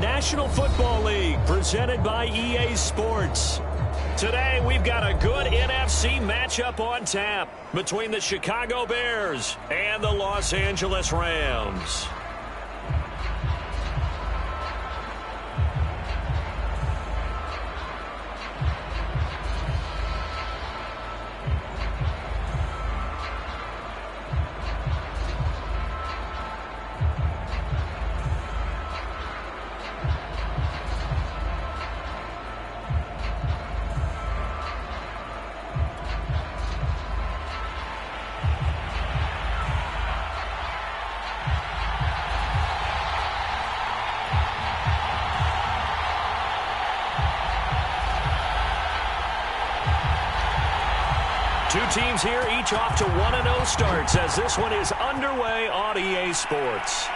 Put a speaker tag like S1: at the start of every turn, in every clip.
S1: National Football League, presented by EA Sports. Today, we've got a good NFC matchup on tap between the Chicago Bears and the Los Angeles Rams. Two teams here, each off to 1-0 starts as this one is underway on EA Sports.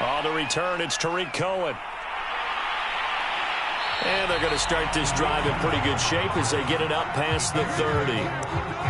S1: On the return, it's Tariq Cohen. And they're going to start this drive in pretty good shape as they get it up past the 30.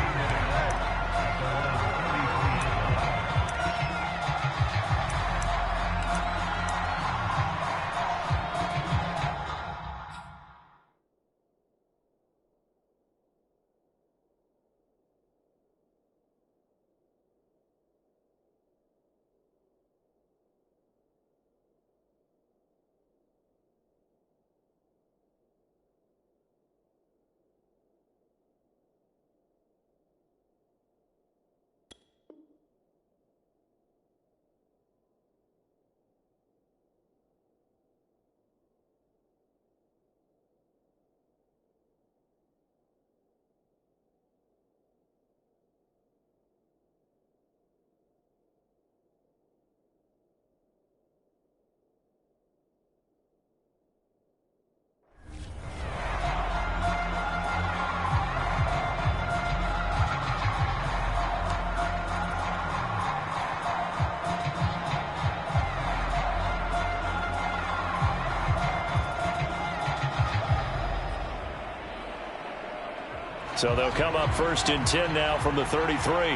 S1: So they'll come up 1st and 10 now from the 33.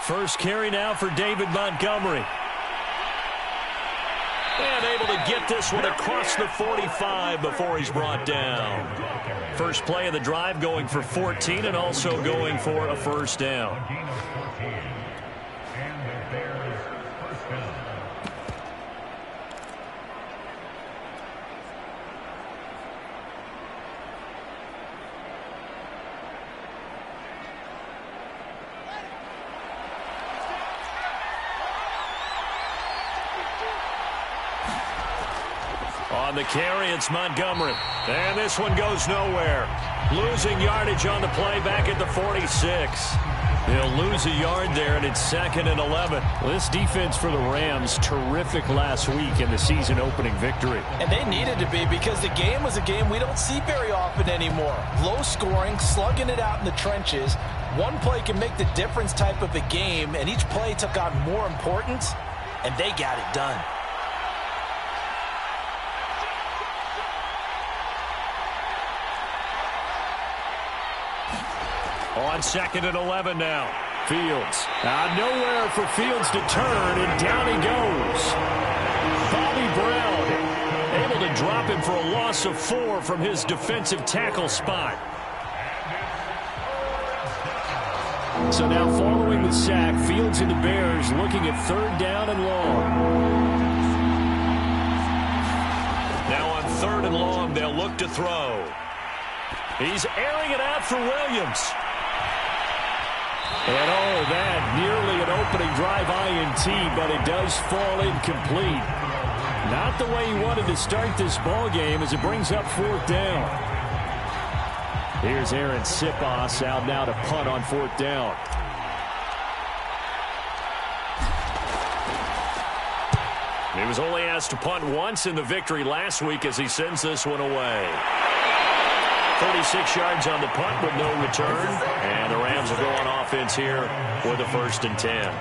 S1: First carry now for David Montgomery. And able to get this one across the 45 before he's brought down. First play of the drive going for 14 and also going for a first down. On the carry, it's Montgomery. And this one goes nowhere. Losing yardage on the play back at the 46. They'll lose a yard there, and it's 2nd and 11.
S2: Well, this defense for the Rams, terrific last week in the season-opening victory.
S3: And they needed to be because the game was a game we don't see very often anymore. Low scoring, slugging it out in the trenches. One play can make the difference type of a game, and each play took on more importance, and they got it done.
S1: On 2nd and 11 now.
S2: Fields. Nowhere for Fields to turn, and down he goes.
S1: Bobby Brown able to drop him for a loss of 4 from his defensive tackle spot.
S2: So now following the sack, Fields and the Bears looking at 3rd down and long.
S1: Now on 3rd and long, they'll look to throw. He's airing it out for Williams.
S2: And all of that, nearly an opening drive INT, but it does fall incomplete. Not the way he wanted to start this ball game as it brings up 4th down. Here's Aaron Siposs out now to punt on 4th down.
S1: He was only asked to punt once in the victory last week as he sends this one away. 36 yards on the punt with no return. And the Rams will go on offense here with a 1st and 10.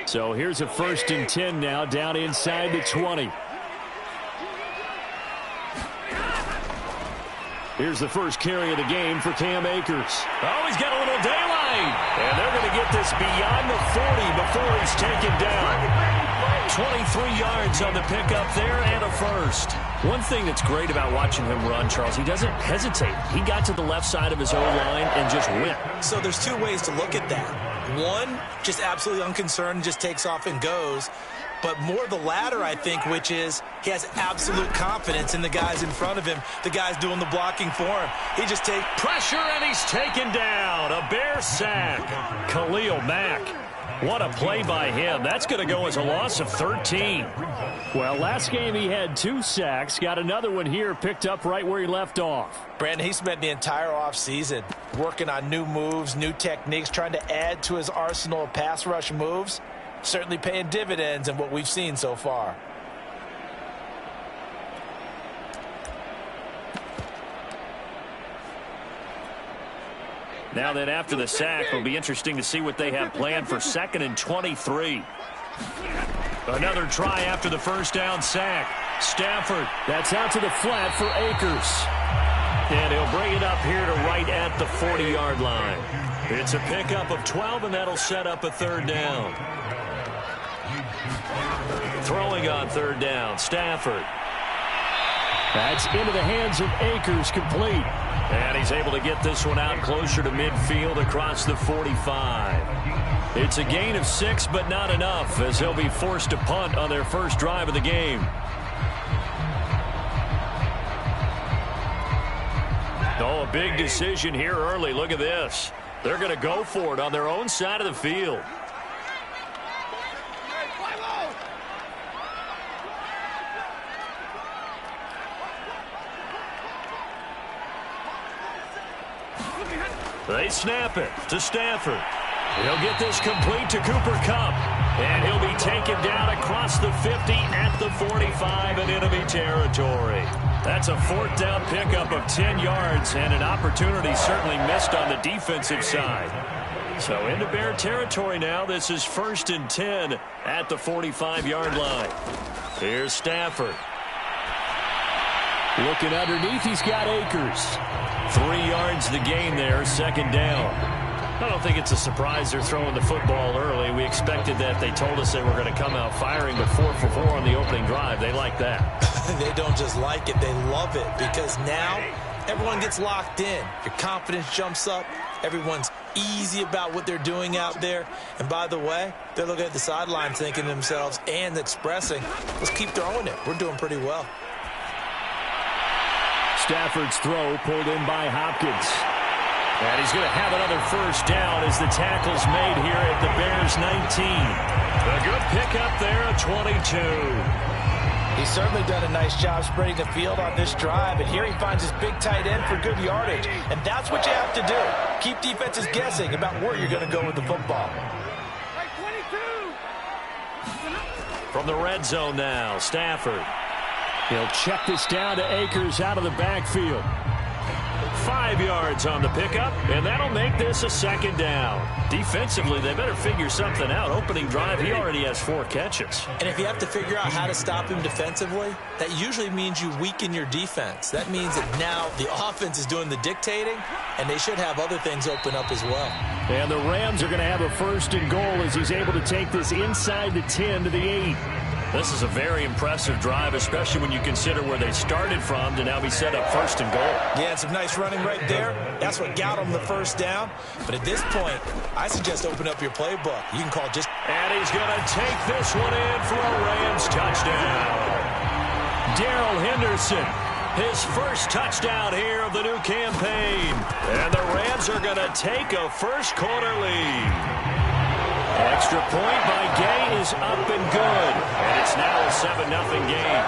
S2: So here's a 1st and 10 now, down inside the 20. Here's the first carry of the game for Cam Akers.
S1: Oh, he's got a little daylight. And they're going to get this beyond the 40 before he's taken down. 23 yards on the pickup there and a first. One thing that's great about watching him run, Charles, he doesn't hesitate. He got to the left side of his own line and just went.
S3: So there's two ways to look at that. One, just absolutely unconcerned, just takes off and goes. But more the latter, I think, which is he has absolute confidence in the guys in front of him, the guys doing the blocking for him. He just takes
S1: pressure, and he's taken down. A Bear sack. Khalil Mack. What a play by him. That's going to go as a loss of 13.
S2: Well, last game he had 2 sacks. Got another one here, picked up right where he left off.
S3: Brandon, he spent the entire offseason working on new moves, new techniques, trying to add to his arsenal of pass rush moves. Certainly paying dividends in what we've seen so far.
S1: Now then, after the sack, it'll be interesting to see what they have planned for 2nd and 23. Another try after the first down sack. Stafford.
S2: That's out to the flat for Akers.
S1: And he'll bring it up here to right at the 40-yard line. It's a pickup of 12, and that'll set up a 3rd down. Throwing on 3rd down, Stafford.
S2: That's into the hands of Akers, complete.
S1: And he's able to get this one out closer to midfield across the 45. It's a gain of 6, but not enough, as he'll be forced to punt on their first drive of the game. Oh, a big decision here early. Look at this. They're going to go for it on their own side of the field. They snap it to Stafford. He'll get this complete to Cooper Kupp. And he'll be taken down across the 50 at the 45 in enemy territory. That's a 4th down pickup of 10 yards and an opportunity certainly missed on the defensive side. So into Bear territory now. This is 1st and 10 at the 45-yard line. Here's Stafford.
S2: Looking underneath, he's got Akers.
S1: 3 yards the gain there, 2nd down. I don't think it's a surprise they're throwing the football early. We expected that. They told us they were going to come out firing, but 4 for 4 on the opening drive. They like that.
S3: They don't just like it, they love it, because now everyone gets locked in. Your confidence jumps up. Everyone's easy about what they're doing out there. And by the way, they're looking at the sideline thinking to themselves and expressing, let's keep throwing it. We're doing pretty well.
S2: Stafford's throw pulled in by Hopkins.
S1: And he's going to have another first down as the tackle's made here at the Bears 19. A good pickup there at 22.
S3: He's certainly done a nice job spreading the field on this drive, and here he finds his big tight end for good yardage. And that's what you have to do. Keep defenses guessing about where you're going to go with the football.
S1: From the red zone now, Stafford.
S2: He'll check this down to Akers out of the backfield.
S1: 5 yards on the pickup, and that'll make this a 2nd down. Defensively, they better figure something out. Opening drive, he already has 4 catches.
S3: And if you have to figure out how to stop him defensively, that usually means you weaken your defense. That means that now the offense is doing the dictating, and they should have other things open up as well.
S2: And the Rams are going to have a 1st and goal as he's able to take this inside the 10 to the 8.
S1: This is a very impressive drive, especially when you consider where they started from to now be set up 1st and goal.
S3: Yeah, some nice running right there. That's what got them the first down. But at this point, I suggest open up your playbook. You can call just...
S1: And he's going to take this one in for a Rams touchdown. Darrell Henderson, his first touchdown here of the new campaign. And the Rams are going to take a first-quarter lead. Extra point by Gay is up and good. And it's now a 7-0 game.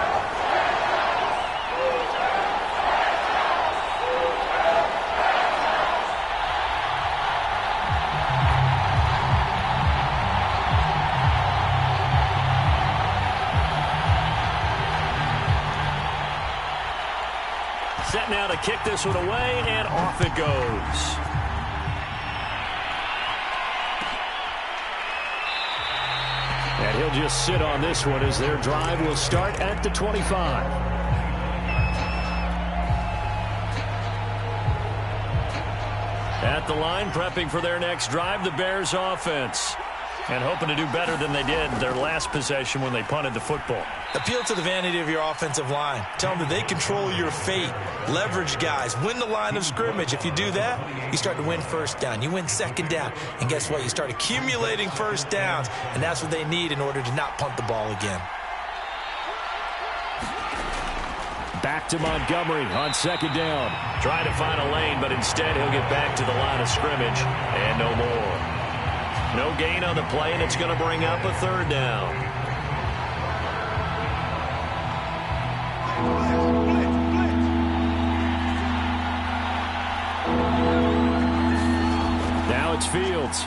S1: Set now to kick this one away, and off it goes.
S2: just sit on this one as their drive will start at the 25. At the line, prepping for their next drive, the Bears offense. And hoping to do better than they did their last possession when they punted the football.
S3: Appeal to the vanity of your offensive line. Tell them that they control your fate. Leverage guys. Win the line of scrimmage. If you do that, you start to win first down. You win second down. And guess what? You start accumulating first downs. And that's what they need in order to not punt the ball again.
S2: Back to Montgomery on second down.
S1: Trying to find a lane, but instead he'll get back to the line of scrimmage. And no more. No gain on the play, and it's going to bring up a third down.
S2: Now it's Fields.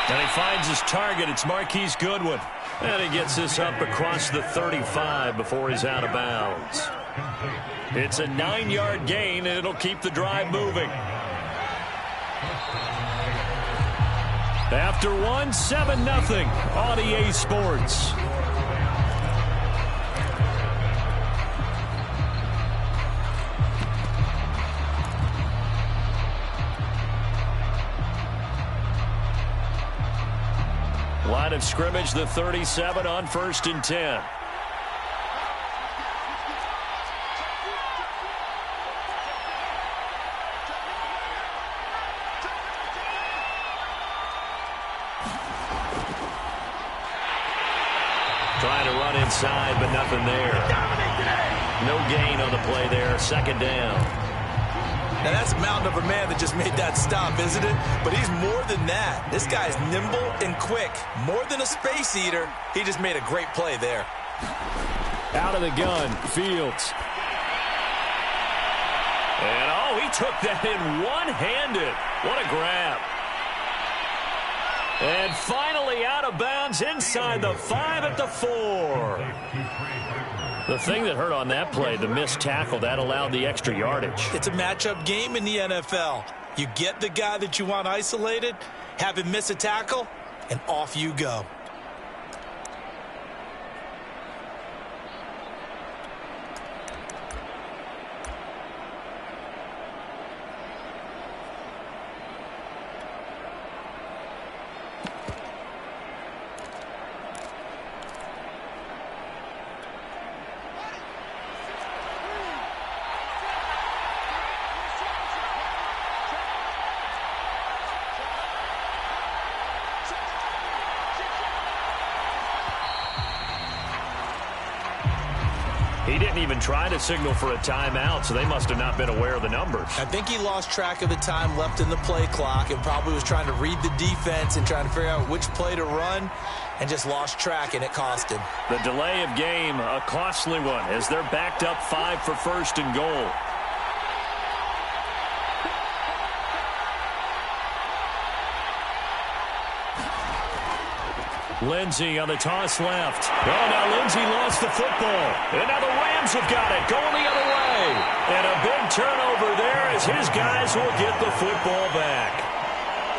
S1: And he finds his target. It's Marquise Goodwin. And he gets this up across the 35 before he's out of bounds. It's a 9-yard gain, and it'll keep the drive moving. After one, 7-0 on EA Sports. Line of scrimmage, the 37 on 1st and 10. Trying to run inside, but nothing there. No gain on the play there. Second down.
S3: Now, that's a mountain of a man that just made that stop, isn't it? But he's more than that. This guy's nimble and quick. More than a space eater. He just made a great play there.
S2: Out of the gun, Fields.
S1: And, oh, he took that in one-handed. What a grab. And finally out of bounds inside the 5 at the 4. The thing that hurt on that play, the missed tackle, that allowed the extra yardage.
S3: It's a matchup game in the NFL. You get the guy that you want isolated, have him miss a tackle, and off you go.
S1: He didn't even try to signal for a timeout, so they must have not been aware of the numbers.
S3: I think he lost track of the time left in the play clock and probably was trying to read the defense and trying to figure out which play to run and just lost track, and it cost him.
S1: The delay of game, a costly one, as they're backed up 5 for 1st and goal. Lindsey on the toss left. Oh, now Lindsey lost the football. And now the Rams have got it, going the other way. And a big turnover there as his guys will get the football back.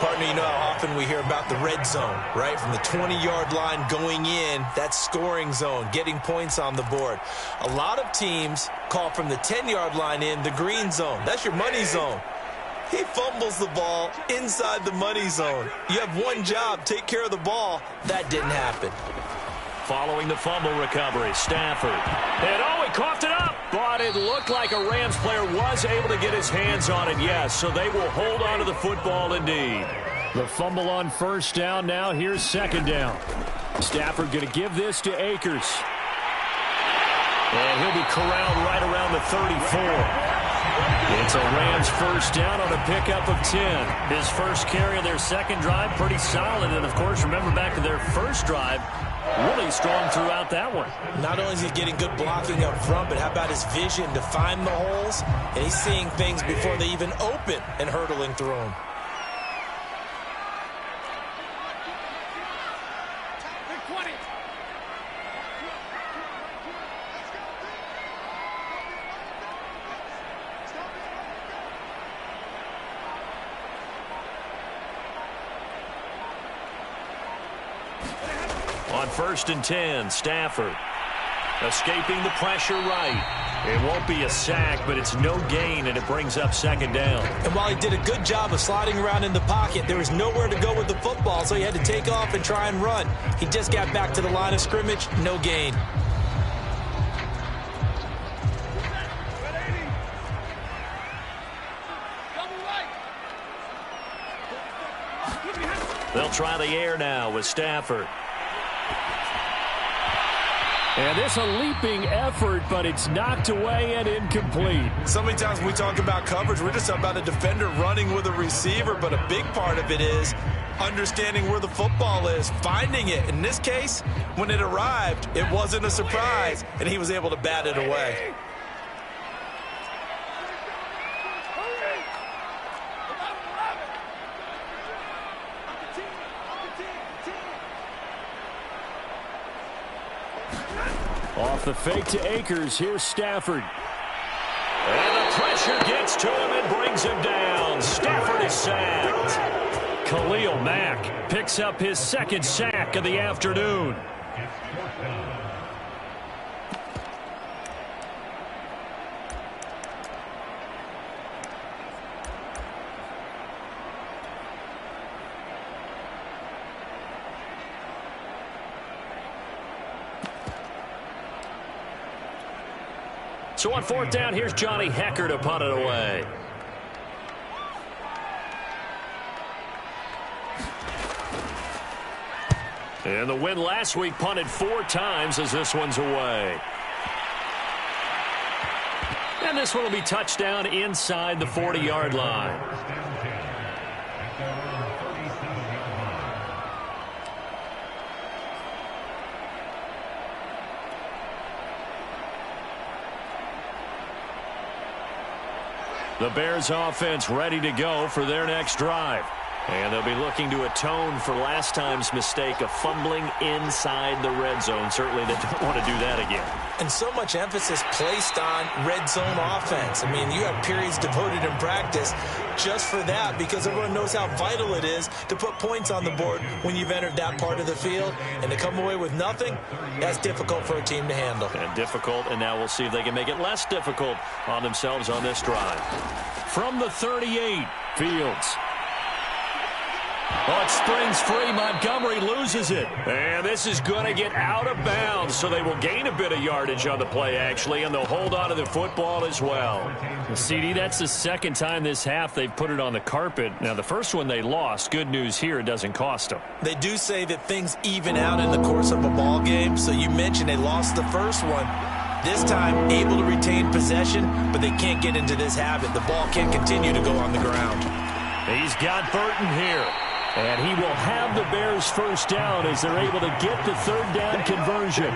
S3: Partner, you know how often we hear about the red zone, right? From the 20-yard line going in, that's scoring zone, getting points on the board. A lot of teams call from the 10-yard line in the green zone. That's your money zone. He fumbles the ball inside the money zone. You have one job, take care of the ball. That didn't happen.
S1: Following the fumble recovery, Stafford. And oh, he coughed it up. But it looked like a Rams player was able to get his hands on it, yes. So they will hold on to the football indeed.
S2: The fumble on 1st down now. Here's 2nd down. Stafford going to give this to Akers.
S1: And he'll be corralled right around the 34. It's a Rams 1st down on a pickup of 10. His first carry of their second drive, pretty solid. And, of course, remember back to their first drive, really strong throughout that one.
S3: Not only is he getting good blocking up front, but how about his vision to find the holes? And he's seeing things before they even open and hurtling through them.
S1: On 1st and 10, Stafford. Escaping the pressure right. It won't be a sack, but it's no gain, and it brings up 2nd down.
S3: And while he did a good job of sliding around in the pocket, there was nowhere to go with the football, so he had to take off and try and run. He just got back to the line of scrimmage, no gain.
S1: They'll try the air now with Stafford.
S2: And this a leaping effort, but it's knocked away and incomplete.
S3: So many times when we talk about coverage, we're just about a defender running with a receiver, but a big part of it is understanding where the football is, finding it. In this case, when it arrived, it wasn't a surprise, and he was able to bat it away.
S2: Off the fake to Akers, here's Stafford.
S1: And the pressure gets to him and brings him down. Stafford is sacked.
S2: Khalil Mack picks up his 2nd sack of the afternoon.
S1: So on 4th down, here's Johnny Hecker to punt it away. And the win last week punted 4 times as this one's away. And this one will be touchdown inside the 40-yard line. The Bears offense ready to go for their next drive. And they'll be looking to atone for last time's mistake of fumbling inside the red zone. Certainly they don't want to do that again.
S3: And so much emphasis placed on red zone offense. I mean, you have periods devoted in practice just for that because everyone knows how vital it is to put points on the board when you've entered that part of the field. And to come away with nothing, that's difficult for a team to handle.
S1: And difficult, and now we'll see if they can make it less difficult on themselves on this drive.
S2: From the 38, Fields.
S1: Oh, it springs free. Montgomery loses it. And this is going to get out of bounds, so they will gain a bit of yardage on the play, actually, and they'll hold on to the football as well.
S2: CD, that's the 2nd time this half they've put it on the carpet. Now, the first one they lost. Good news here, it doesn't cost them.
S3: They do say that things even out in the course of a ball game, so you mentioned they lost the first one. This time, able to retain possession, but they can't get into this habit. The ball can't continue to go on the ground.
S2: He's got Burton here. And he will have the Bears first down as they're able to get the 3rd down conversion.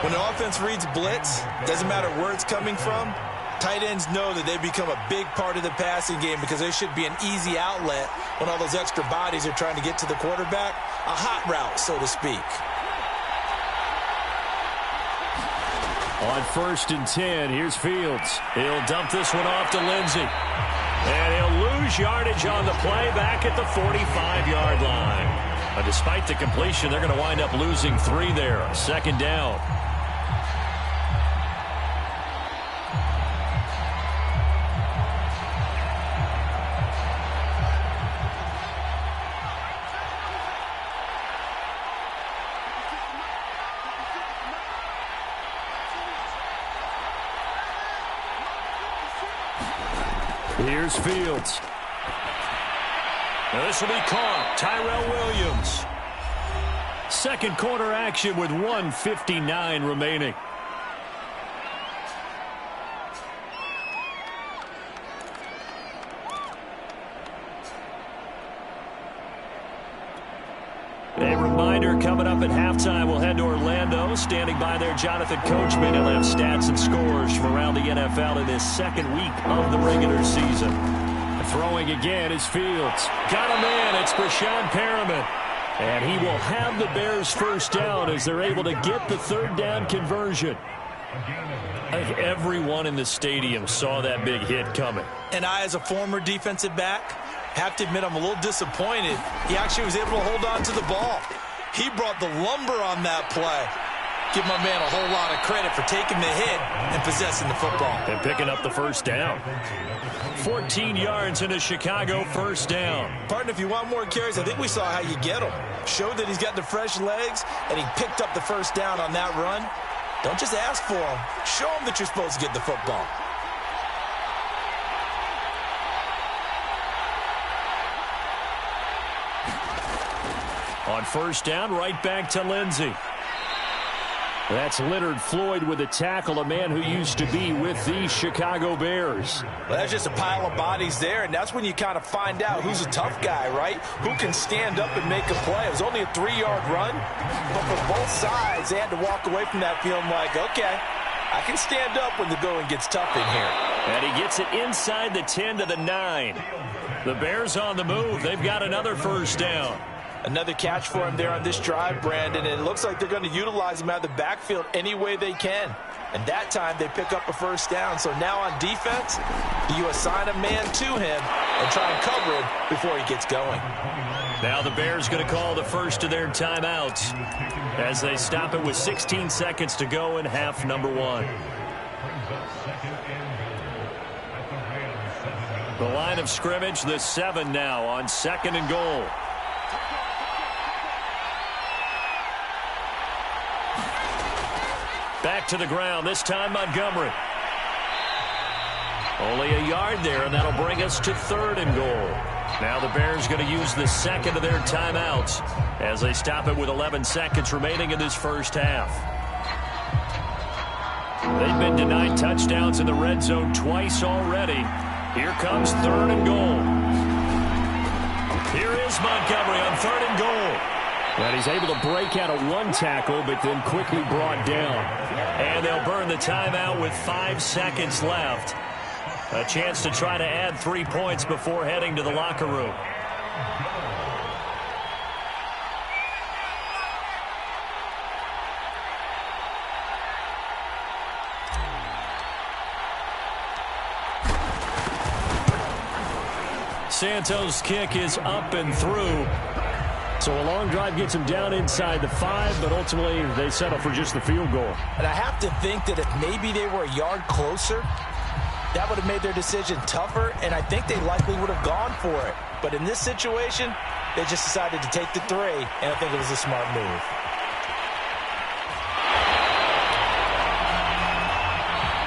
S3: When the offense reads blitz, doesn't matter where it's coming from, tight ends know that they become a big part of the passing game because there should be an easy outlet when all those extra bodies are trying to get to the quarterback. A hot route, so to speak.
S2: On 1st and 10, here's Fields.
S1: He'll dump this one off to Lindsey. And he'll lose yardage on the play back at the 45-yard line. Despite the completion, they're going to wind up losing 3 there. 2nd down.
S2: Here's Fields.
S1: Now this will be caught. Tyrell Williams.
S2: 2nd quarter action with 1:59 remaining.
S1: A reminder coming up at halftime. We'll head to Orlando. Standing by there, Jonathan Coachman. He'll have stats and scores from around the NFL in this 2nd week of the regular season.
S2: Throwing again is Fields.
S1: Got a man. It's Brashad Perriman.
S2: And he will have the Bears first down as they're able to get the 3rd down conversion.
S1: I think everyone in the stadium saw that big hit coming.
S3: And I, as a former defensive back, have to admit I'm a little disappointed. He actually was able to hold on to the ball. He brought the lumber on that play. Give my man a whole lot of credit for taking the hit and possessing the football.
S1: And picking up the first down. 14 yards in a Chicago first down.
S3: Partner, if you want more carries, I think we saw how you get them. Showed that he's got the fresh legs, and he picked up the first down on that run. Don't just ask for him. Show him that you're supposed to get the football.
S1: On first down, right back to Lindsey. That's Leonard Floyd with a tackle, a man who used to be with the Chicago Bears.
S3: Well, that's just a pile of bodies there, and that's when you kind of find out who's a tough guy, right? Who can stand up and make a play. It was only a 3-yard run, but for both sides, they had to walk away from that feeling like, okay, I can stand up when the going gets tough in here.
S1: And he gets it inside the 10 to the 9. The Bears on the move. They've got another first down.
S3: Another catch for him there on this drive, Brandon, and it looks like they're going to utilize him out of the backfield any way they can. And that time they pick up a first down. So now on defense, you assign a man to him and try and cover him before he gets going.
S1: Now the Bears going to call the first of their timeouts as they stop it with 16 seconds to go in half number 1. The line of scrimmage, the 7 now on 2nd and goal. Back to the ground, this time Montgomery. Only a yard there, and that'll bring us to 3rd and goal. Now the Bears going to use the second of their timeouts as they stop it with 11 seconds remaining in this first half. They've been denied touchdowns in the red zone twice already. Here comes 3rd and goal. Here is Montgomery on 3rd and goal.
S2: And he's able to break out of one tackle, but then quickly brought down.
S1: And they'll burn the timeout with 5 seconds left. A chance to try to add 3 points before heading to the locker room. Santos' kick is up and through.
S2: So a long drive gets them down inside the 5, but ultimately they settle for just the field goal.
S3: And I have to think that if maybe they were a yard closer, that would have made their decision tougher, and I think they likely would have gone for it. But in this situation, they just decided to take the 3, and I think it was a smart move.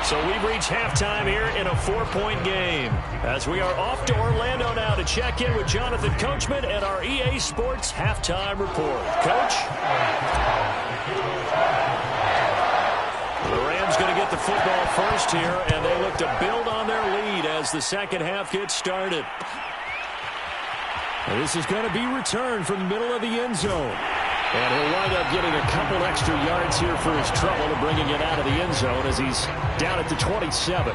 S1: So we've reached halftime here in a 4-point game as we are off to Orlando now to check in with Jonathan Coachman and our EA Sports halftime report. Coach? The Rams going to get the football first here, and they look to build on their lead as the second half gets started.
S2: And this is going to be returned from the middle of the end zone. And he'll wind up getting a couple extra yards here for his trouble to bringing it out of the end zone as he's down at the 27.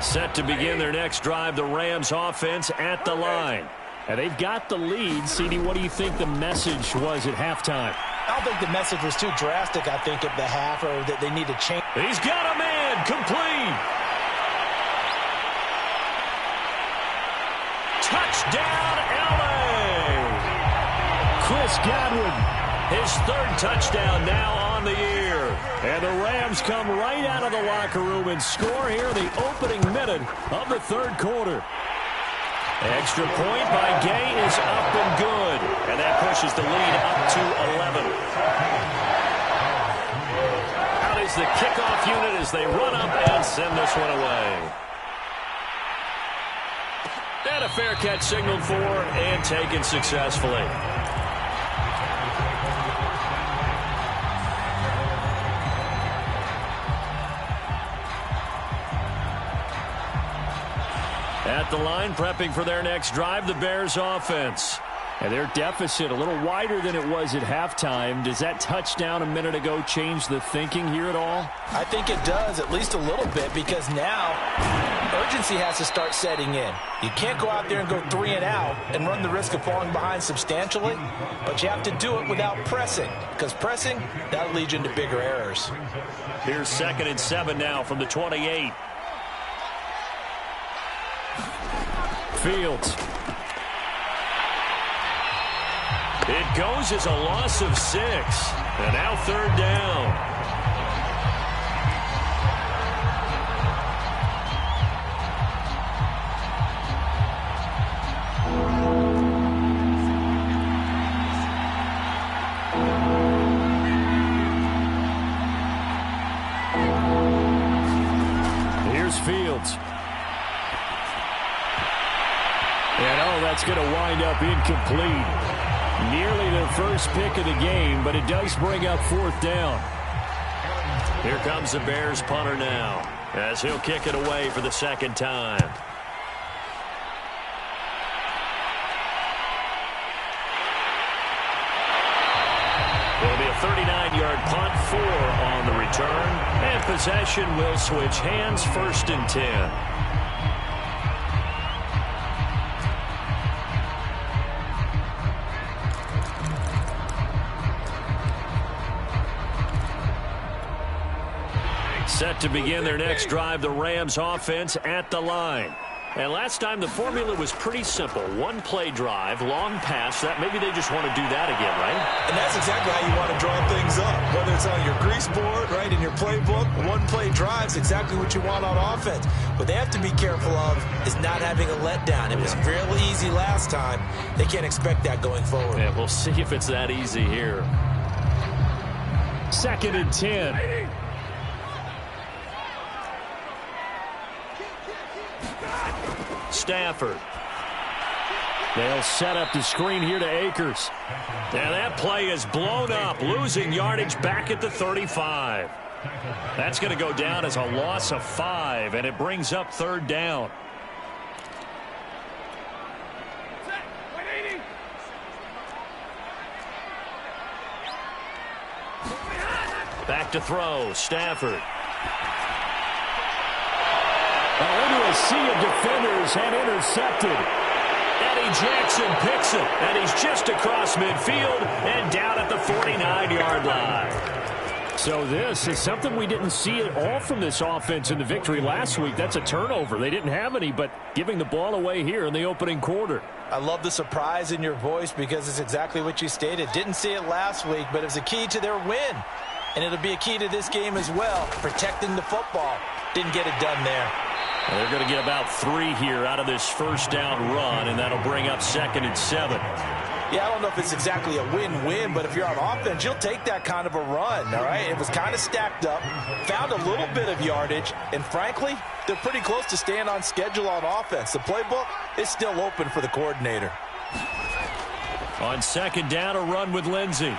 S1: Set to begin their next drive, the Rams offense at the line.
S2: And they've got the lead. CD, what do you think the message was at halftime?
S3: I don't think the message was too drastic, I think, at the half, or that they need to change.
S1: He's got a man, complete. Touchdown, L.A.
S2: Chris Godwin.
S1: His 3rd touchdown now on the year. And the Rams come right out of the locker room and score here in the opening minute of the 3rd quarter. Extra point by Gay is up and good. And that pushes the lead up to 11. Out is the kickoff unit as they run up and send this one away. And a fair catch signaled for and taken successfully. At the line, prepping for their next drive, the Bears offense.
S2: And their deficit a little wider than it was at halftime. Does that touchdown a minute ago change the thinking here at all?
S3: I think it does, at least a little bit, because now Urgency has to start setting in. You can't go out there and go 3 and out and run the risk of falling behind substantially, but you have to do it without pressing, because pressing, that'll lead you into bigger errors.
S1: Here's 2nd and 7 now from the 28. Fields. It goes as a loss of 6. And now 3rd down. Here's Fields. And that's going to wind up incomplete. Nearly their first pick of the game, but it does bring up 4th down. Here comes the Bears punter now, as he'll kick it away for the 2nd time. It'll be a 39-yard punt, 4 on the return, and possession will switch hands, 1st and 10. Set to begin their next drive, the Rams offense at the line. And last time the formula was pretty simple. 1-play drive, long pass. That maybe they just want to do that again, right?
S3: And that's exactly how you want to draw things up. Whether it's on your grease board, right, in your playbook, 1-play drive's exactly what you want on offense. What they have to be careful of is not having a letdown. It was real easy last time. They can't expect that going forward.
S1: Yeah, we'll see if it's that easy here. 2nd and 10. Stafford. They'll set up the screen here to Akers. And that play is blown up, losing yardage back at the 35. That's going to go down as a loss of 5, and it brings up 3rd down. Back to throw, Stafford.
S2: Into a sea of defenders and intercepted.
S1: Eddie Jackson picks it, and he's just across midfield and down at the 49-yard line.
S2: So this is something we didn't see at all from this offense in the victory last week. That's a turnover. They didn't have any, but giving the ball away here in the opening quarter.
S3: I love the surprise in your voice because it's exactly what you stated. Didn't see it last week, but it was a key to their win. And it'll be a key to this game as well, protecting the football. Didn't get it done there.
S1: They're going to get about 3 here out of this 1st down run, and that'll bring up 2nd and 7.
S3: Yeah, I don't know if it's exactly a win-win, but if you're on offense, you'll take that kind of a run, all right? It was kind of stacked up, found a little bit of yardage, and frankly, they're pretty close to staying on schedule on offense. The playbook is still open for the coordinator.
S1: On 2nd down, a run with Lindsey.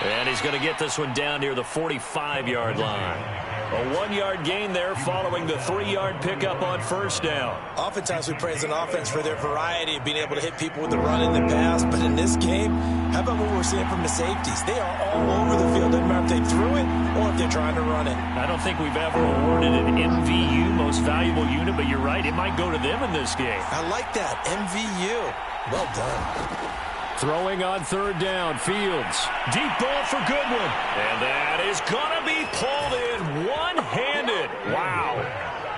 S1: And he's going to get this one down near the 45-yard line. A 1-yard gain there following the 3-yard pickup on 1st down.
S3: Oftentimes we praise an offense for their variety of being able to hit people with the run in the pass, but in this game, how about what we're seeing from the safeties? They are all over the field. Doesn't matter if they threw it or if they're trying to run it.
S1: I don't think we've ever awarded an MVU, most valuable unit, but you're right, it might go to them in this game.
S3: I like that, MVU. Well done.
S1: Throwing on 3rd down, Fields. Deep ball for Goodwin. And that is going to be pulled in one-handed. Wow.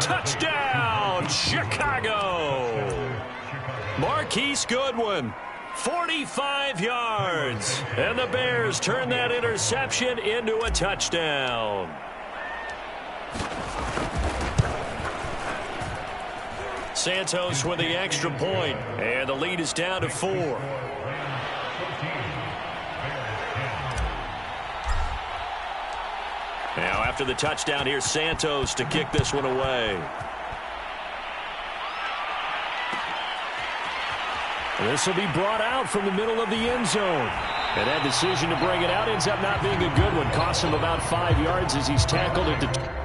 S1: Touchdown, Chicago. Marquise Goodwin, 45 yards. And the Bears turn that interception into a touchdown. Santos with the extra point, and the lead is down to 4. Now, after the touchdown, here's Santos to kick this one away.
S2: This will be brought out from the middle of the end zone. And that decision to bring it out ends up not being a good one. Costs him about 5 yards as he's tackled at the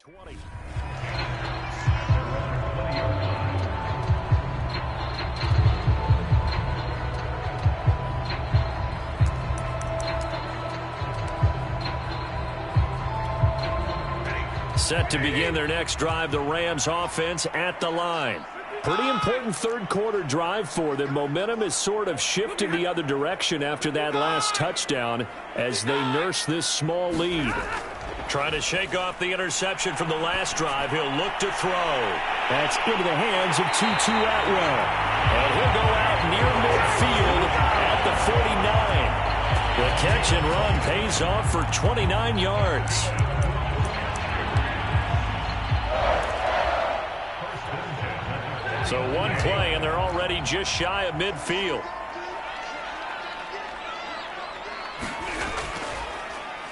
S1: 20. Set to begin their next drive, the Rams offense at the line.
S2: Pretty important third quarter drive for them. Momentum is sort of shifted the other direction after that last touchdown as they nurse this small lead.
S1: Trying to shake off the interception from the last drive. He'll look to throw.
S2: That's into the hands of Tutu Atwell.
S1: And he'll go out near midfield at the 49. The catch and run pays off for 29 yards. So one play, and they're already just shy of midfield.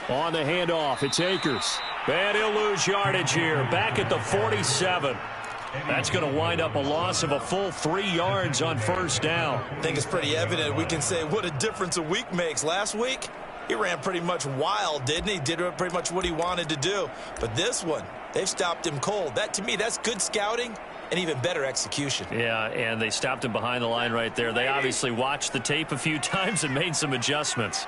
S2: On the handoff, it's Akers.
S1: And he'll lose yardage here, back at the 47. That's going to wind up a loss of a full 3 yards on first down.
S3: I think it's pretty evident. We can say what a difference a week makes. Last week, he ran pretty much wild, didn't he? Did pretty much what he wanted to do. But this one, they've stopped him cold. That, to me, that's good scouting and even better execution.
S1: Yeah, and they stopped him behind the line right there. They obviously watched the tape a few times and made some adjustments.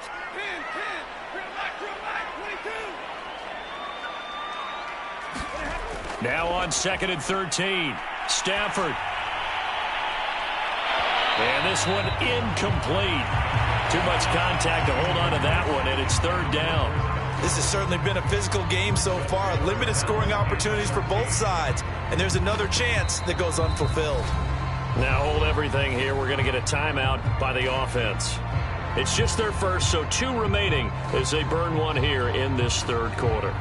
S1: Now on 2nd and 13. Stafford. And this one incomplete. Too much contact to hold on to that one, and it's 3rd down.
S3: This has certainly been a physical game so far. Limited scoring opportunities for both sides. And there's another chance that goes unfulfilled.
S1: Now hold everything here. We're going to get a timeout by the offense. It's just their first, so 2 remaining as they burn one here in this 3rd quarter.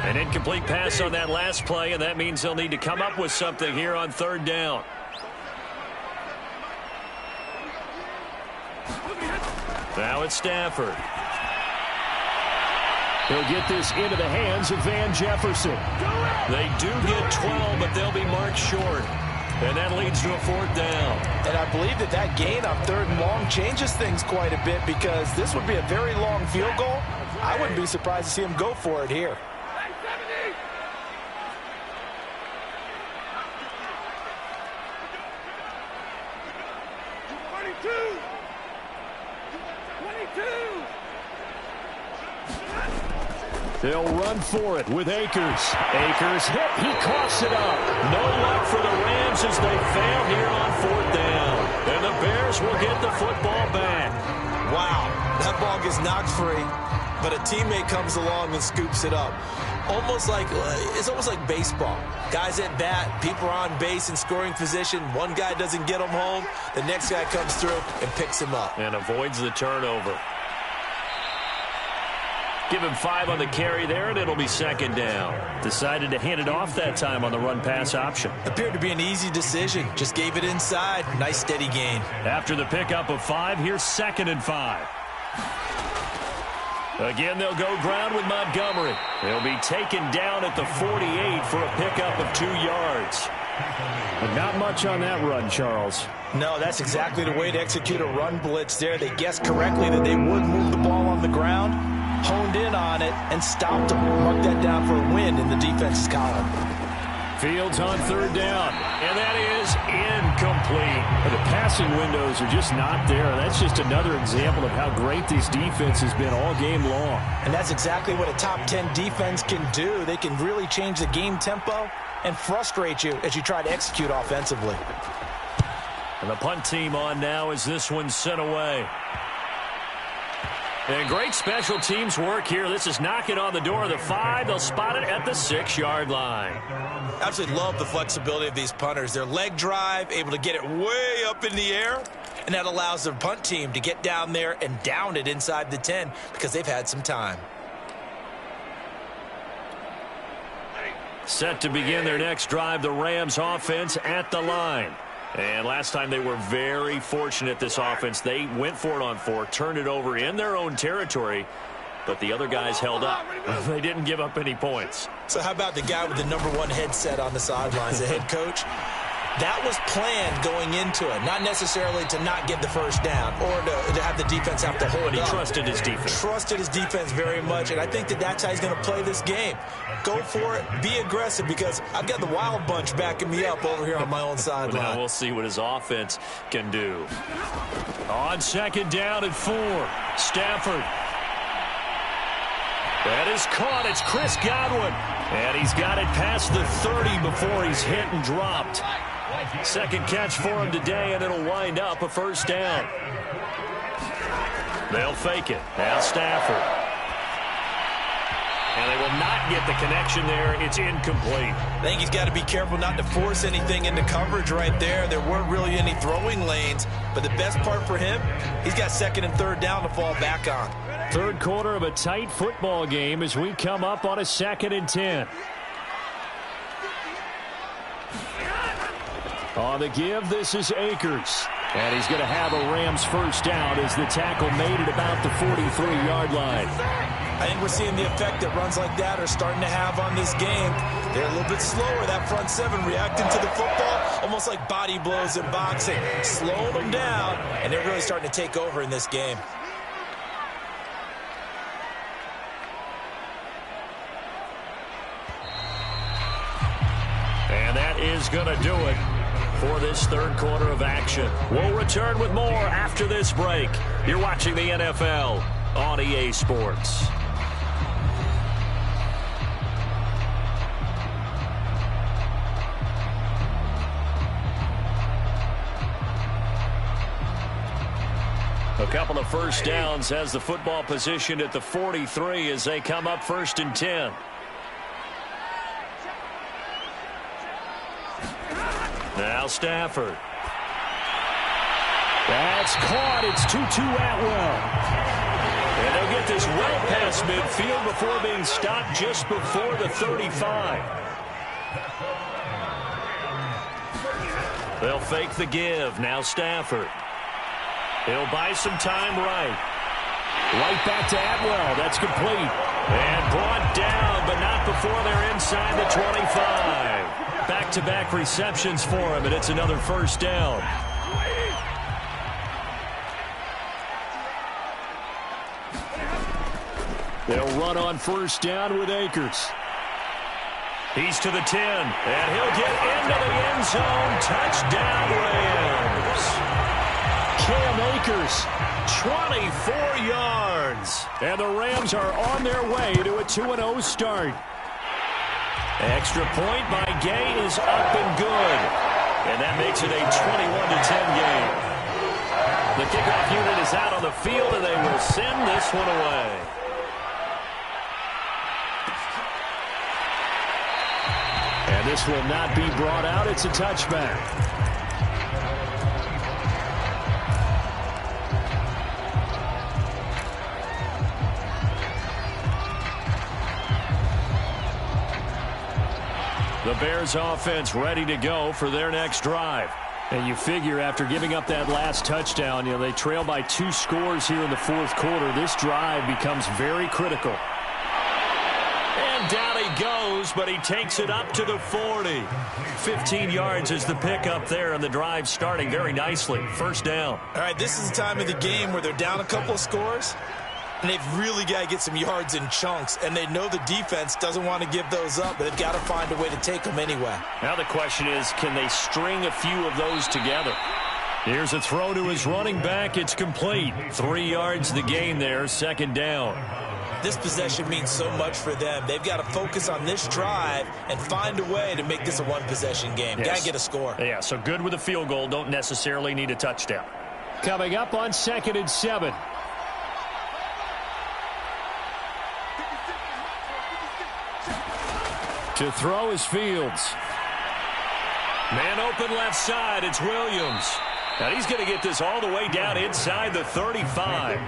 S1: An incomplete pass on that last play, and that means they'll need to come up with something here on 3rd down. Now it's Stafford.
S2: He'll get this into the hands of Van Jefferson.
S1: They do get 12, but they'll be marked short. And that leads to a 4th down.
S3: And I believe that gain on 3rd and long changes things quite a bit because this would be a very long field goal. I wouldn't be surprised to see him go for it here.
S2: They'll run for it with Akers. Akers hit. He coughs it up.
S1: No luck for the Rams as they fail here on 4th down. And the Bears will get the football back.
S3: Wow, that ball gets knocked free, but a teammate comes along and scoops it up. It's almost like baseball. Guys at bat, people are on base in scoring position. One guy doesn't get him home. The next guy comes through and picks him up.
S1: And avoids the turnover. Give him 5 on the carry there, and it'll be 2nd down. Decided to hand it off that time on the run-pass option.
S3: Appeared to be an easy decision. Just gave it inside. Nice, steady gain.
S1: After the pickup of 5, here's 2nd and 5. Again, they'll go ground with Montgomery. He'll be taken down at the 48 for a pickup of 2 yards.
S2: But not much on that run, Charles.
S3: No, that's exactly the way to execute a run blitz there. They guessed correctly that they would move the ball on the ground, honed in on it, and stopped them. Mark that down for a win in the defense's column.
S2: Fields on 3rd down.
S1: And that is incomplete.
S2: The passing windows are just not there. That's just another example of how great this defense has been all game long.
S3: And that's exactly what a top 10 defense can do. They can really change the game tempo and frustrate you as you try to execute offensively.
S1: And the punt team on now as this one's sent away. And great special teams work here. This is knocking on the door of the 5. They'll spot it at the 6-yard line.
S3: Absolutely love the flexibility of these punters. Their leg drive, able to get it way up in the air, and that allows their punt team to get down there and down it inside the 10 because they've had some time.
S1: Set to begin their next drive, the Rams offense at the line. And last time they were very fortunate, this offense. They went for it on 4, turned it over in their own territory, but the other guys held up. They didn't give up any points.
S3: So how about the guy with the #1 headset on the sidelines, the head coach? That was planned going into it, not necessarily to not get the first down or to have the defense have to hold
S1: But he
S3: up.
S1: trusted his defense.
S3: Trusted his defense very much, and I think that's how he's going to play this game. Go for it. Be aggressive, because I've got the wild bunch backing me up over here on my own sideline.
S1: Now we'll see what his offense can do. On second down and 4, Stafford. That is caught. It's Chris Godwin. And he's got it past the 30 before he's hit and dropped. Second catch for him today, and it'll wind up a first down. They'll fake it. Now Stafford. And they will not get the connection there. It's incomplete.
S3: I think he's got to be careful not to force anything into coverage right there. There weren't really any throwing lanes. But the best part for him, he's got second and third down to fall back on.
S2: Third quarter of a tight football game as we come up on a 2nd and 10. On the give, this is Akers. And he's going to have a Rams first down as the tackle made it about the 43-yard line.
S3: I think we're seeing the effect that runs like that are starting to have on this game. They're a little bit slower, that front seven, reacting to the football, almost like body blows in boxing. Slowing them down, and they're really starting to take over in this game.
S1: And that is going to do it for this third quarter of action. We'll return with more after this break. You're watching the NFL on EA Sports. A couple of first downs has the football positioned at the 43 as they come up 1st and 10. Now Stafford.
S2: That's caught. It's Tutu Atwell.
S1: And they'll get this well past midfield before being stopped just before the 35. They'll fake the give. Now Stafford. He'll buy some time right.
S2: Right back to Atwell. That's complete.
S1: And brought down, but not before they're inside the 25. Back-to-back receptions for him, and it's another first down.
S2: They'll run on first down with Akers.
S1: He's to the 10, and he'll get into the end zone. Touchdown, Rams.
S2: Cam Akers.
S1: 24 yards.
S2: And the Rams are on their way to a 2-0 start.
S1: Extra point by Gay is up and good. And that makes it a 21-10 game. The kickoff unit is out on the field, and they will send this one away.
S2: And this will not be brought out. It's a touchback.
S1: The Bears offense ready to go for their next drive.
S2: And you figure after giving up that last touchdown, they trail by 2 scores here in the fourth quarter. This drive becomes very critical.
S1: And down he goes, but he takes it up to the 40. 15 yards is the pickup there, and the drive starting very nicely. First down.
S3: All right, this is the time of the game where they're down a couple of scores, and they've really got to get some yards in chunks, and they know the defense doesn't want to give those up, but they've got to find a way to take them anyway.
S1: Now the question is, can they string a few of those together? Here's a throw to his running back. It's complete. 3 yards the gain there, second down.
S3: This possession means so much for them. They've got to focus on this drive and find a way to make this a one-possession game.
S1: Yes.
S3: Got to get a score.
S1: Yeah, so good with a field goal. Don't necessarily need a touchdown.
S2: Coming up on 2nd and 7. To throw is Fields.
S1: Man open left side. It's Williams. Now he's going to get this all the way down inside the 35.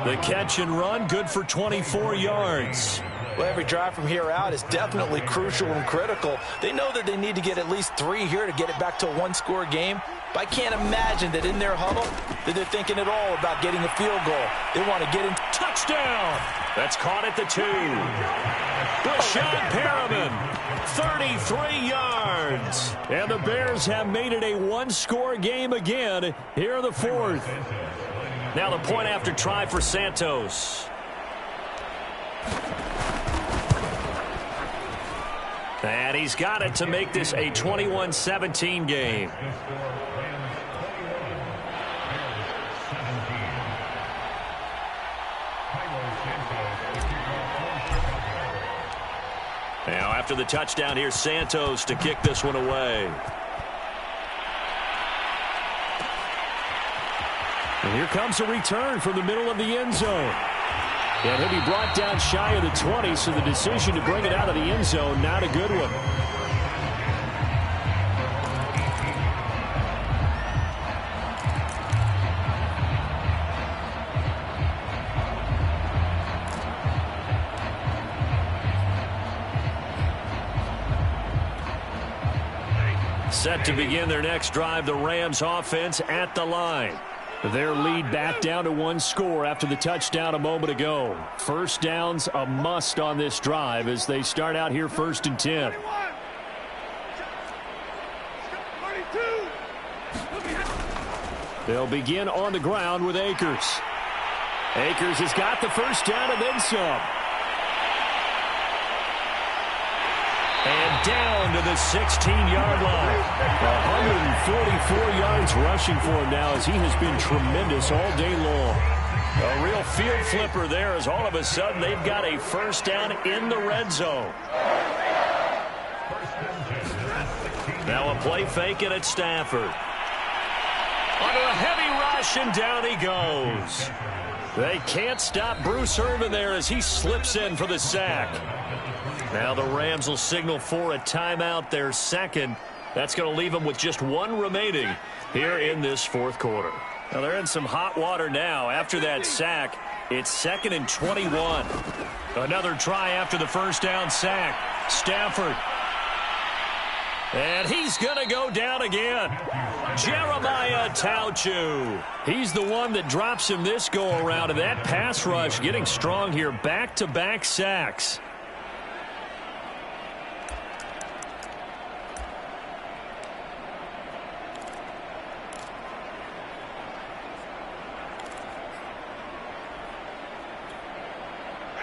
S1: The catch and run, good for 24 yards.
S3: Well, every drive from here out is definitely crucial and critical. They know that they need to get at least 3 here to get it back to a one-score game. But I can't imagine that in their huddle that they're thinking at all about getting a field goal. They want to get in.
S1: Touchdown! That's caught at the 2. Rashad Perriman, 33 yards. yards.
S2: And the Bears have made it a one-score game again here in the fourth.
S1: Now the point after try for Santos. And he's got it to make this a 21-17 game. Now after the touchdown, here's Santos to kick this one away.
S2: And here comes a return from the middle of the end zone. And he'll be brought down shy of the 20, so the decision to bring it out of the end zone, not a good one.
S1: Set to begin their next drive, the Rams offense at the line.
S2: Their lead back down to one score after the touchdown a moment ago. First down's a must on this drive as they start out here 1st and 10. They'll begin on the ground with Akers. Akers has got the first down and then some.
S1: And down to the 16-yard line.
S2: 144 yards rushing for him now as he has been tremendous all day long.
S1: A real field flipper there as all of a sudden they've got a first down in the red zone. Now a play fake it at Stafford. Under a heavy rush and down he goes. They can't stop Bruce Irvin there as he slips in for the sack. Now the Rams will signal for a timeout, their second. That's going to leave them with just one remaining here in this fourth quarter. Now they're in some hot water now. After that sack, it's 2nd and 21. Another try after the first down sack. Stafford. And he's going to go down again. Jeremiah Tauchu.
S2: He's the one that drops him this go-around, and that pass rush getting strong here. Back-to-back sacks.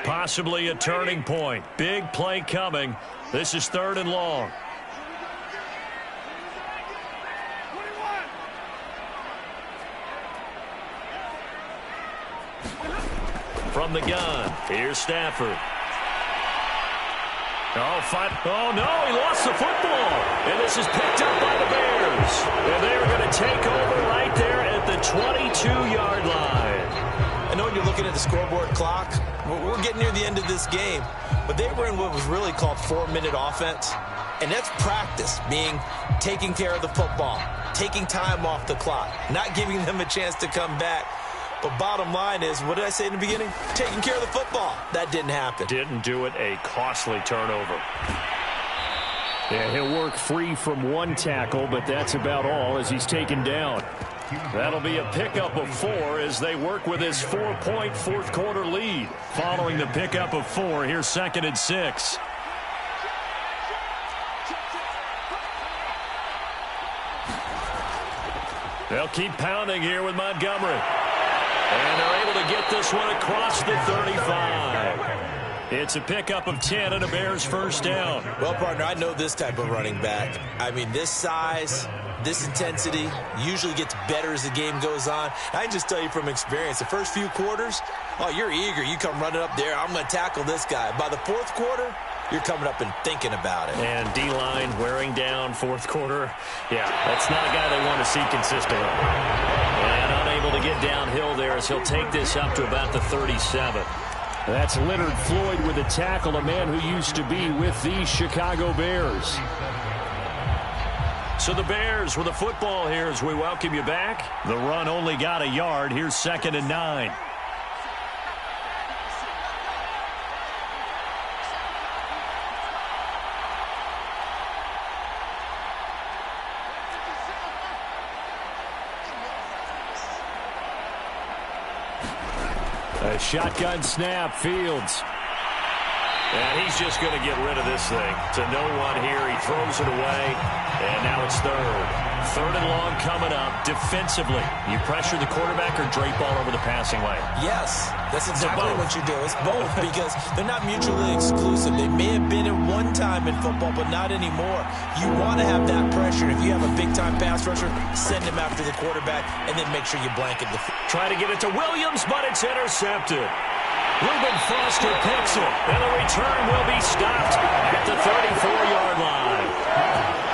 S1: Possibly a turning point. Big play coming. This is 3rd and long. From the gun, here's Stafford. Oh, no, he lost the football. And this is picked up by the Bears. And they're going to take over right there at the 22-yard line.
S3: I know when you're looking at the scoreboard clock, we're getting near the end of this game, but they were in what was really called 4-minute offense, and that's practice, meaning taking care of the football, taking time off the clock, not giving them a chance to come back. But bottom line is, what did I say in the beginning? Taking care of the football. That didn't happen.
S1: Didn't do it. A costly turnover.
S2: Yeah, he'll work free from one tackle, but that's about all as he's taken down.
S1: That'll be a pickup of 4 as they work with his 4-point fourth quarter lead. Following the pickup of 4, here's 2nd and 6. They'll keep pounding here with Montgomery. And they're able to get this one across the 35. It's a pickup of 10 and a Bears first down.
S3: Well, partner, I know this type of running back. I mean, this size, this intensity usually gets better as the game goes on. I can just tell you from experience, the first few quarters, oh, you're eager. You come running up there. I'm going to tackle this guy. By the fourth quarter, you're coming up and thinking about it.
S1: And D-line wearing down fourth quarter. Yeah, that's not a guy they want to see consistently. And unable to get downhill there as he'll take this up to about the 37.
S2: That's Leonard Floyd with a tackle, a man who used to be with the Chicago Bears.
S1: So the Bears with a football here as we welcome you back. The run only got a yard. Here's 2nd and 9.
S2: A shotgun snap, Fields.
S1: And he's just going to get rid of this thing. To no one here. He throws it away. And now it's third. Third and long coming up. Defensively, you pressure the quarterback or drape all over the passing lane?
S3: Yes, that's exactly what you do. It's both because they're not mutually exclusive. They may have been at one time in football, but not anymore. You want to have that pressure. If you have a big-time pass rusher, send him after the quarterback, and then make sure you blanket the field.
S1: Try to get it to Williams, but it's intercepted. Reuben Foster picks it, and the return will be stopped at the 34-yard line.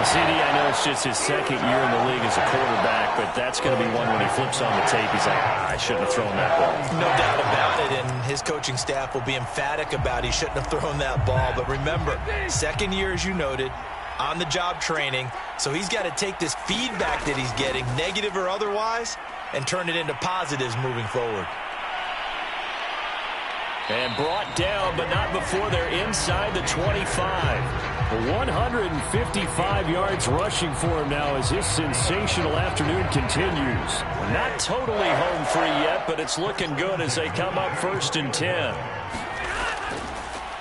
S2: CD, I know it's just his second year in the league as a quarterback, but that's going to be one when he flips on the tape. He's like, I shouldn't have thrown that ball.
S3: No doubt about it, and his coaching staff will be emphatic about he shouldn't have thrown that ball. But remember, second year, as you noted, on-the-job training, so he's got to take this feedback that he's getting, negative or otherwise, and turn it into positives moving forward.
S2: And brought down, but not before they're inside the 25. 155 yards rushing for him now as his sensational afternoon continues. Not totally home free yet, but it's looking good as they come up 1st and 10.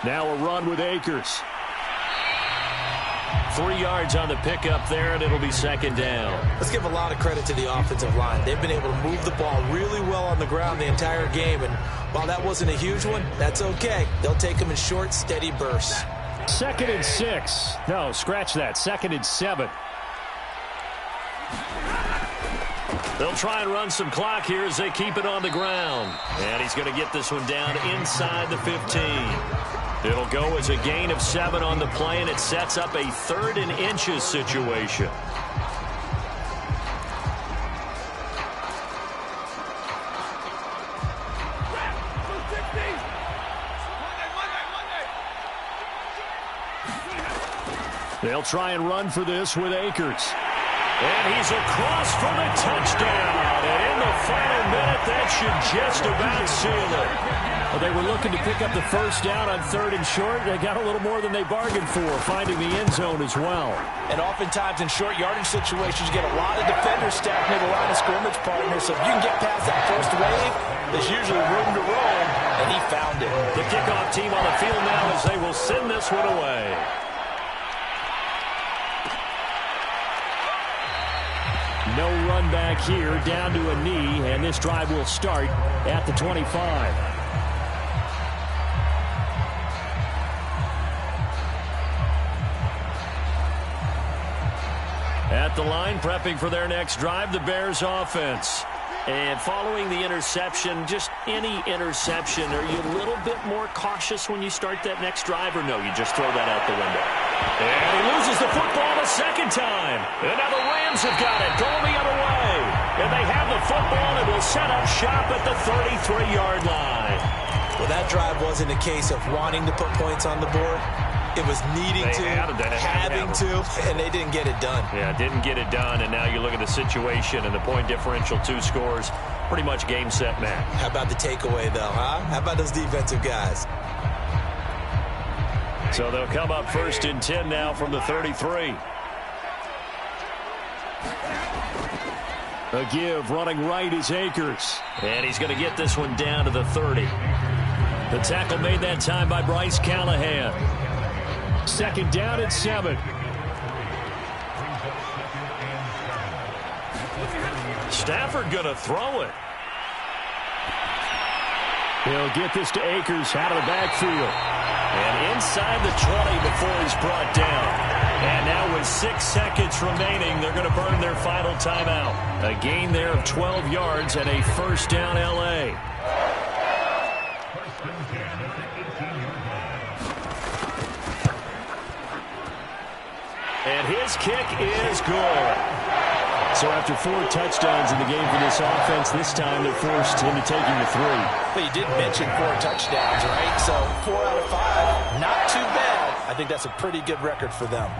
S2: Now a run with Akers. 3 yards on the pickup there, and it'll be 2nd down.
S3: Let's give a lot of credit to the offensive line. They've been able to move the ball really well on the ground the entire game, and while that wasn't a huge one, that's okay. They'll take them in short, steady bursts.
S2: 2nd and 6. No, scratch that. 2nd and 7.
S1: They'll try and run some clock here as they keep it on the ground. And he's going to get this one down inside the 15. It'll go as a gain of 7 on the play, and it sets up a 3rd and inches situation.
S2: They'll try and run for this with Akers.
S1: And he's across for the touchdown. And in the final minute, that should just about seal it.
S2: Well, they were looking to pick up the 1st down on 3rd and short. They got a little more than they bargained for, finding the end zone as well.
S3: And oftentimes in short yardage situations, you get a lot of defenders stacked near the line of scrimmage partners. So if you can get past that first wave, there's usually room to roam, and he found it.
S1: The kickoff team on the field now as they will send this one away.
S2: No run back here, down to a knee, and this drive will start at the 25.
S1: At the line, prepping for their next drive, the Bears offense. And following the interception, just any interception, are you a little bit more cautious when you start that next drive, or no, you just throw that out the window? And he loses the football a 2nd time. And now the Rams have got it, going the other way. And they have the football and will set up shop at the 33-yard line.
S3: Well, that drive wasn't a case of wanting to put points on the board. It was needing to, having to, and they didn't get it done.
S1: Yeah, didn't get it done, and now you look at the situation and the point differential, 2 scores, pretty much game, set, match.
S3: How about the takeaway, though, huh? How about those defensive guys?
S1: So they'll come up 1st and 10 now from the 33.
S2: A give, running right is Akers.
S1: And he's going to get this one down to the 30. The tackle made that time by Bryce Callahan.
S2: 2nd down and 7.
S1: Stafford going to throw it.
S2: He'll get this to Akers out of the backfield.
S1: And inside the 20 before he's brought down. And now with 6 seconds remaining, they're going to burn their final timeout. A gain there of 12 yards and a 1st down L.A. And his kick is good.
S2: So after 4 touchdowns in the game for this offense, this time they're forced into taking the 3.
S3: But you did mention 4 touchdowns, right? So 4 out of 5, not too bad. I think that's a pretty good record for them.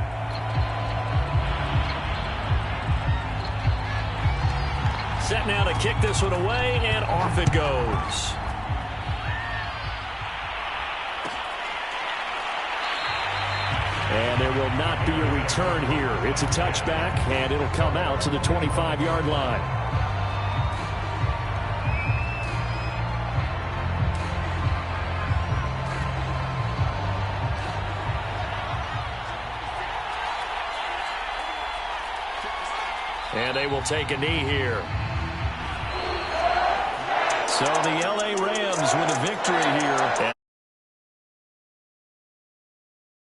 S1: Set now to kick this one away, and off it goes.
S2: And there will not be a return here. It's a touchback, and it'll come out to the 25-yard line.
S1: And they will take a knee here.
S2: So the L.A. Rams with a victory here.